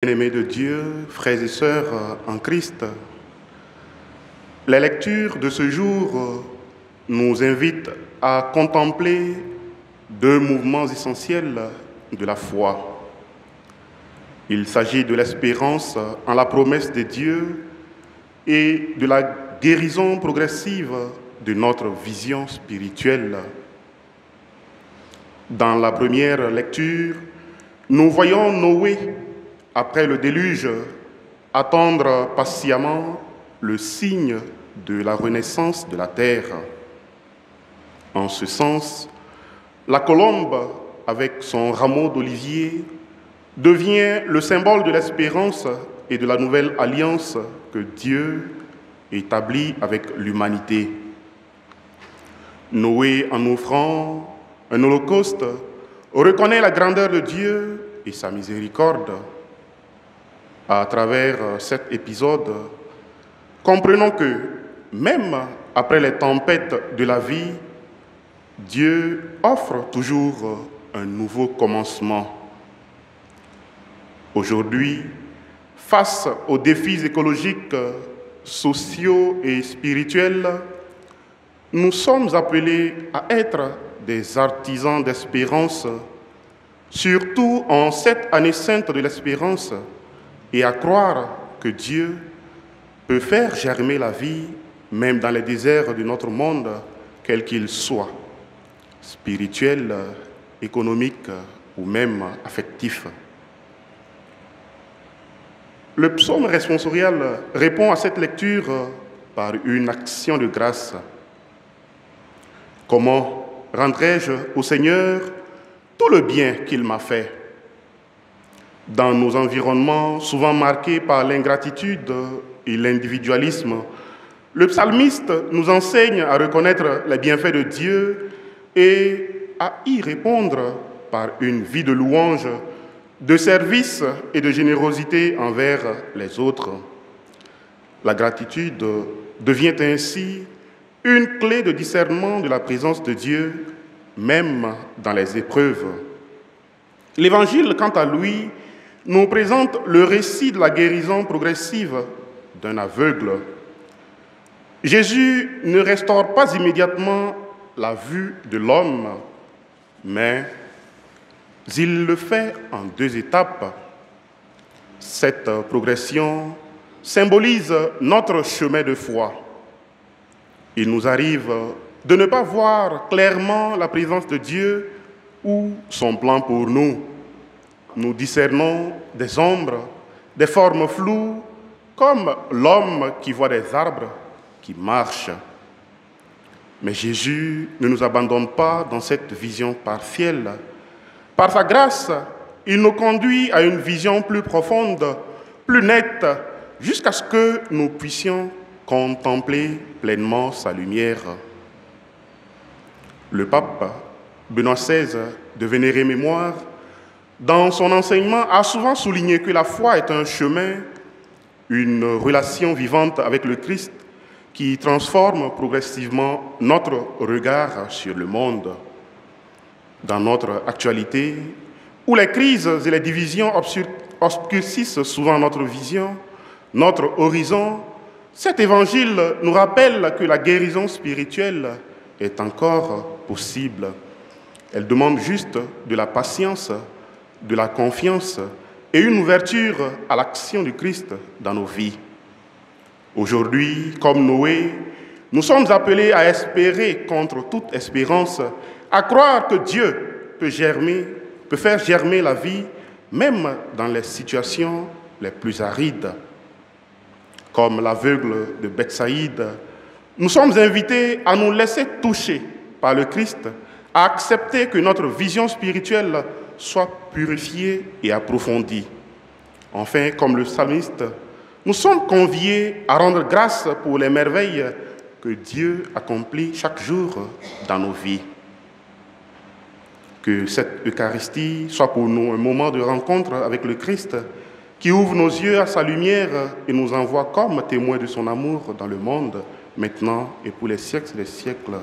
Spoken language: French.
Bien-aimés de Dieu, frères et sœurs en Christ, la lecture de ce jour nous invite à contempler deux mouvements essentiels de la foi. Il s'agit de l'espérance en la promesse de Dieu et de la guérison progressive de notre vision spirituelle. Dans la première lecture, nous voyons Noé, après le déluge, attendre patiemment le signe de la renaissance de la terre. En ce sens, la colombe, avec son rameau d'olivier, devient le symbole de l'espérance et de la nouvelle alliance que Dieu établit avec l'humanité. Noé, en offrant un holocauste, reconnaît la grandeur de Dieu et sa miséricorde. À travers cet épisode, comprenons que même après les tempêtes de la vie, Dieu offre toujours un nouveau commencement. Aujourd'hui, face aux défis écologiques, sociaux et spirituels, nous sommes appelés à être des artisans d'espérance, surtout en cette année sainte de l'espérance, et à croire que Dieu peut faire germer la vie, même dans les déserts de notre monde, quel qu'il soit, spirituel, économique ou même affectif. Le psaume responsorial répond à cette lecture par une action de grâce. Comment rendrai-je au Seigneur tout le bien qu'il m'a fait ? Dans nos environnements souvent marqués par l'ingratitude et l'individualisme, le psalmiste nous enseigne à reconnaître les bienfaits de Dieu et à y répondre par une vie de louange, de service et de générosité envers les autres. La gratitude devient ainsi une clé de discernement de la présence de Dieu, même dans les épreuves. L'Évangile, quant à lui, nous présente le récit de la guérison progressive d'un aveugle. Jésus ne restaure pas immédiatement la vue de l'homme, mais il le fait en deux étapes. Cette progression symbolise notre chemin de foi. Il nous arrive de ne pas voir clairement la présence de Dieu ou son plan pour nous. Nous discernons des ombres, des formes floues, comme l'homme qui voit des arbres qui marchent. Mais Jésus ne nous abandonne pas dans cette vision partielle. Par sa grâce, il nous conduit à une vision plus profonde, plus nette, jusqu'à ce que nous puissions contempler pleinement sa lumière. Le pape Benoît XVI, de vénérée mémoire, dans son enseignement, a souvent souligné que la foi est un chemin, une relation vivante avec le Christ qui transforme progressivement notre regard sur le monde. Dans notre actualité, où les crises et les divisions obscurcissent souvent notre vision, notre horizon, cet évangile nous rappelle que la guérison spirituelle est encore possible. Elle demande juste de la patience, de la confiance et une ouverture à l'action du Christ dans nos vies. Aujourd'hui, comme Noé, nous sommes appelés à espérer contre toute espérance, à croire que Dieu peut faire germer la vie, même dans les situations les plus arides. Comme l'aveugle de Bethsaïde, nous sommes invités à nous laisser toucher par le Christ, à accepter que notre vision spirituelle soit purifiée et approfondie. Enfin, comme le psalmiste, nous sommes conviés à rendre grâce pour les merveilles que Dieu accomplit chaque jour dans nos vies. Que cette Eucharistie soit pour nous un moment de rencontre avec le Christ qui ouvre nos yeux à sa lumière et nous envoie comme témoins de son amour dans le monde, maintenant et pour les siècles des siècles.